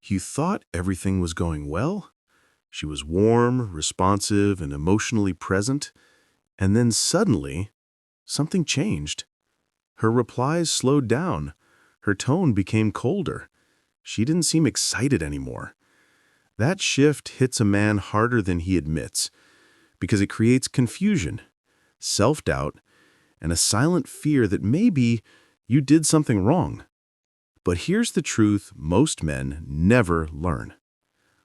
You thought everything was going well. She was warm, responsive, and emotionally present. And then suddenly, something changed. Her replies slowed down. Her tone became colder. She didn't seem excited anymore. That shift hits a man harder than he admits because it creates confusion, self-doubt, and a silent fear that maybe you did something wrong. But here's the truth most men never learn.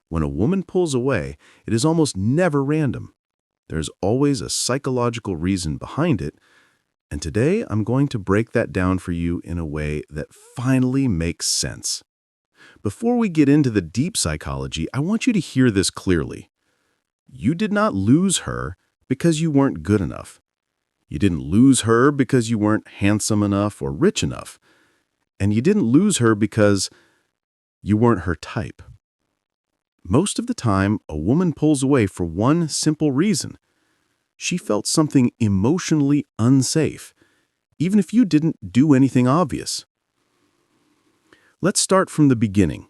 When a woman pulls away, it is almost never random. There's always a psychological reason behind it, and today I'm going to break that down for you in a way that finally makes sense. Before we get into the deep psychology, I want you to hear this clearly. You did not lose her because you weren't good enough. You didn't lose her because you weren't handsome enough or rich enough. And you didn't lose her because you weren't her type. Most of the time, a woman pulls away for one simple reason. She felt something emotionally unsafe, even if you didn't do anything obvious. Let's start from the beginning.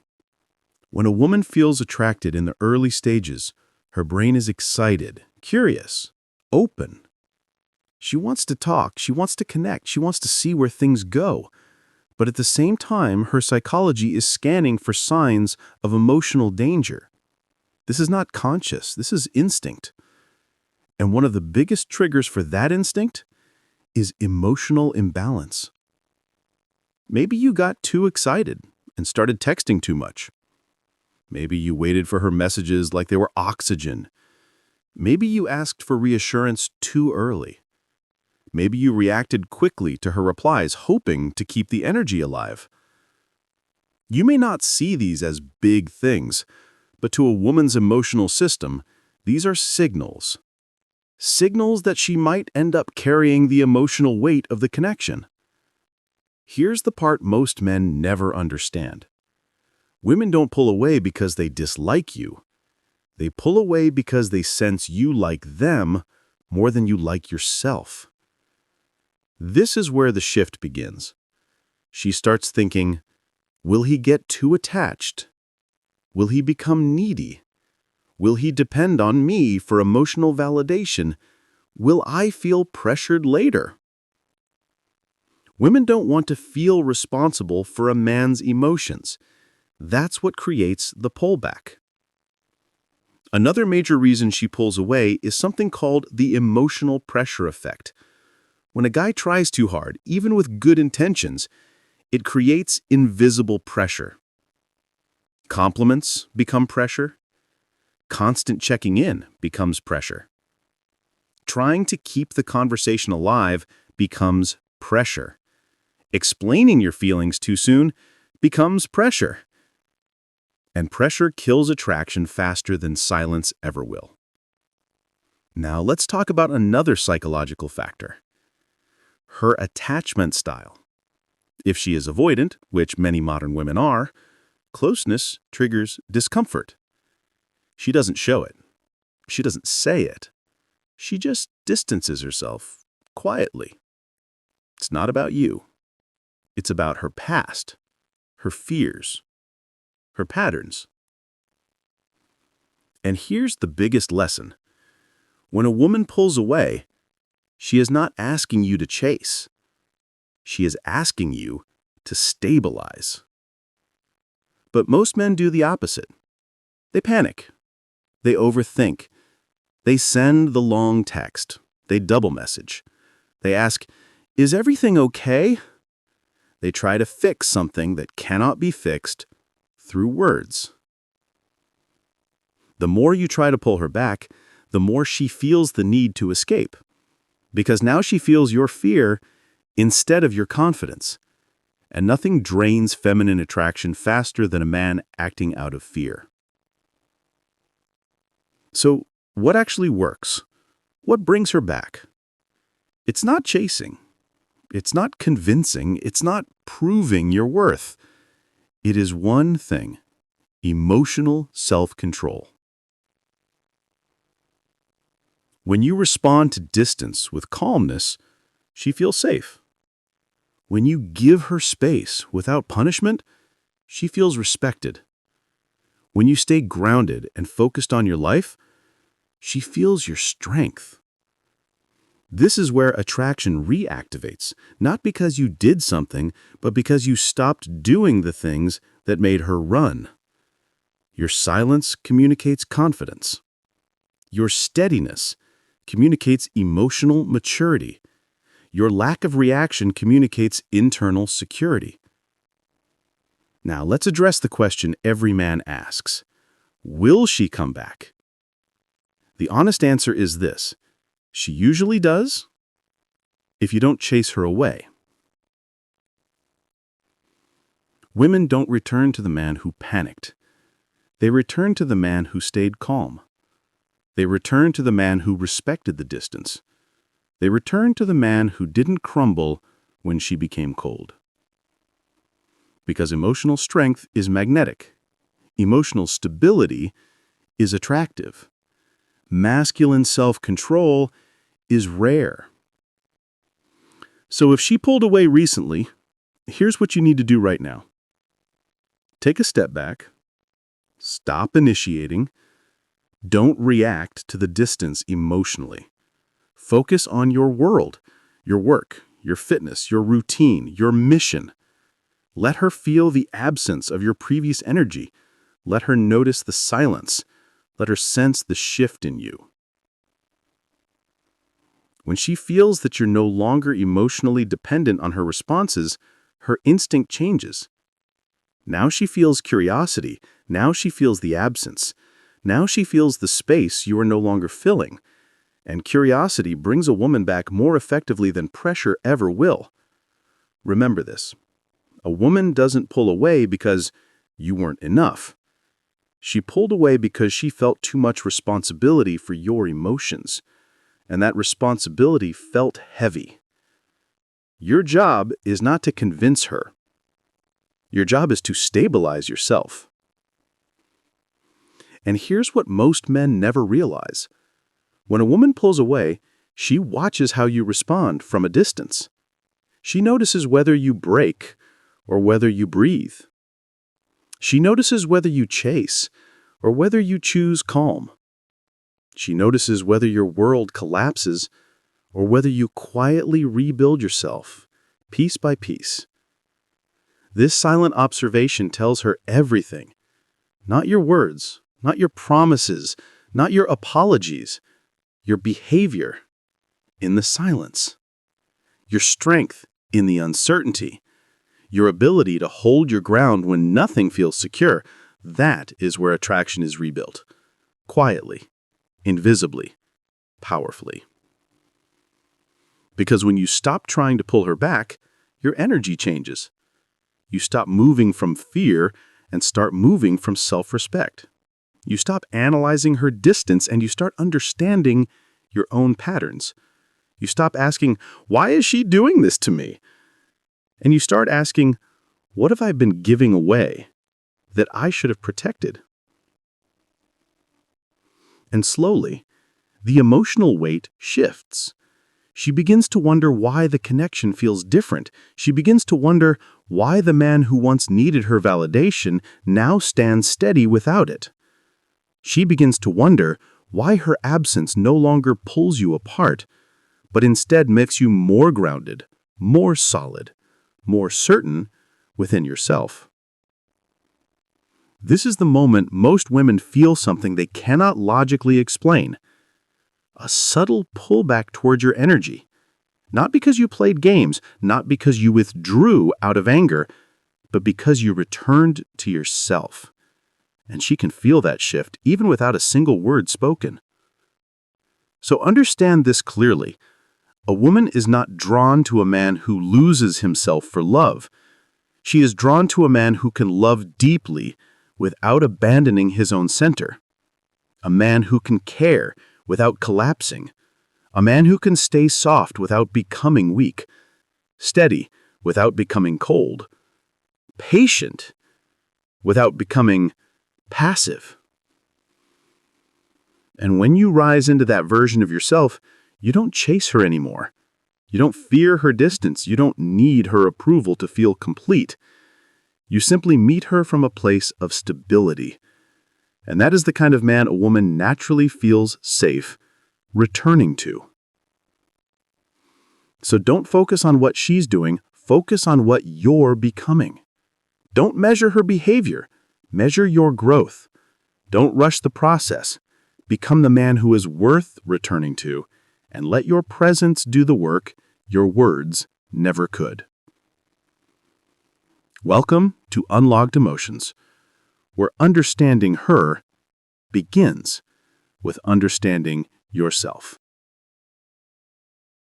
When a woman feels attracted in the early stages, her brain is excited, curious, open. She wants to talk, she wants to connect, she wants to see where things go. But at the same time, her psychology is scanning for signs of emotional danger. This is not conscious, this is instinct. And one of the biggest triggers for that instinct is emotional imbalance. Maybe you got too excited and started texting too much. Maybe you waited for her messages like they were oxygen. Maybe you asked for reassurance too early. Maybe you reacted quickly to her replies, hoping to keep the energy alive. You may not see these as big things, but to a woman's emotional system, these are signals. Signals that she might end up carrying the emotional weight of the connection. Here's the part most men never understand. Women don't pull away because they dislike you. They pull away because they sense you like them more than you like yourself. This is where the shift begins. She starts thinking, will he get too attached? Will he become needy? Will he depend on me for emotional validation? Will I feel pressured later? Women don't want to feel responsible for a man's emotions. That's what creates the pullback. Another major reason she pulls away is something called the emotional pressure effect. When a guy tries too hard, even with good intentions, it creates invisible pressure. Compliments become pressure. Constant checking in becomes pressure. Trying to keep the conversation alive becomes pressure. Explaining your feelings too soon becomes pressure. And pressure kills attraction faster than silence ever will. Now let's talk about another psychological factor. Her attachment style. If she is avoidant, which many modern women are, closeness triggers discomfort. She doesn't show it. She doesn't say it. She just distances herself quietly. It's not about you. It's about her past, her fears, her patterns. And here's the biggest lesson. When a woman pulls away, she is not asking you to chase. She is asking you to stabilize. But most men do the opposite. They panic. They overthink. They send the long text. They double message. They ask, "Is everything okay?" They try to fix something that cannot be fixed through words. The more you try to pull her back, the more she feels the need to escape. Because now she feels your fear instead of your confidence. And nothing drains feminine attraction faster than a man acting out of fear. So, what actually works? What brings her back? It's not chasing. It's not convincing. It's not proving your worth. It is one thing: emotional self-control. When you respond to distance with calmness, she feels safe. When you give her space without punishment, she feels respected. When you stay grounded and focused on your life, she feels your strength. This is where attraction reactivates, not because you did something, but because you stopped doing the things that made her run. Your silence communicates confidence. Your steadiness communicates emotional maturity. Your lack of reaction communicates internal security. Now, let's address the question every man asks. Will she come back? The honest answer is this. She usually does, if you don't chase her away. Women don't return to the man who panicked. They return to the man who stayed calm. They return to the man who respected the distance. They return to the man who didn't crumble when she became cold. Because emotional strength is magnetic. Emotional stability is attractive. Masculine self-control is rare. So if she pulled away recently, here's what you need to do right now. Take a step back. Stop initiating. Don't react to the distance emotionally. Focus on your world, your work, your fitness, your routine, your mission. Let her feel the absence of your previous energy. Let her notice the silence. Let her sense the shift in you. When she feels that you're no longer emotionally dependent on her responses, her instinct changes. Now she feels curiosity. Now she feels the absence. Now she feels the space you are no longer filling. And curiosity brings a woman back more effectively than pressure ever will. Remember this. A woman doesn't pull away because you weren't enough. She pulled away because she felt too much responsibility for your emotions. And that responsibility felt heavy. Your job is not to convince her. Your job is to stabilize yourself. And here's what most men never realize. When a woman pulls away, she watches how you respond from a distance. She notices whether you break or whether you breathe. She notices whether you chase or whether you choose calm. She notices whether your world collapses or whether you quietly rebuild yourself, piece by piece. This silent observation tells her everything. Not your words, not your promises, not your apologies, your behavior in the silence, your strength in the uncertainty, your ability to hold your ground when nothing feels secure. That is where attraction is rebuilt. Quietly, invisibly, powerfully. Because when you stop trying to pull her back, your energy changes. You stop moving from fear and start moving from self-respect. You stop analyzing her distance and you start understanding your own patterns. You stop asking, why is she doing this to me? And you start asking, what have I been giving away that I should have protected? And slowly, the emotional weight shifts. She begins to wonder why the connection feels different. She begins to wonder why the man who once needed her validation now stands steady without it. She begins to wonder why her absence no longer pulls you apart, but instead makes you more grounded, more solid, more certain within yourself. This is the moment most women feel something they cannot logically explain. A subtle pullback toward your energy. Not because you played games, not because you withdrew out of anger, but because you returned to yourself. And she can feel that shift even without a single word spoken. So understand this clearly. A woman is not drawn to a man who loses himself for love. She is drawn to a man who can love deeply without abandoning his own center. A man who can care without collapsing. A man who can stay soft without becoming weak. Steady without becoming cold. Patient without becoming passive. And when you rise into that version of yourself, you don't chase her anymore. You don't fear her distance. You don't need her approval to feel complete. You simply meet her from a place of stability, And that is the kind of man a woman naturally feels safe returning to. So don't focus on what she's doing, focus on what you're becoming. Don't measure her behavior, measure your growth. Don't rush the process. Become the man who is worth returning to, and let your presence do the work your words never could. Welcome to Unlocked Emotions, where understanding her begins with understanding yourself.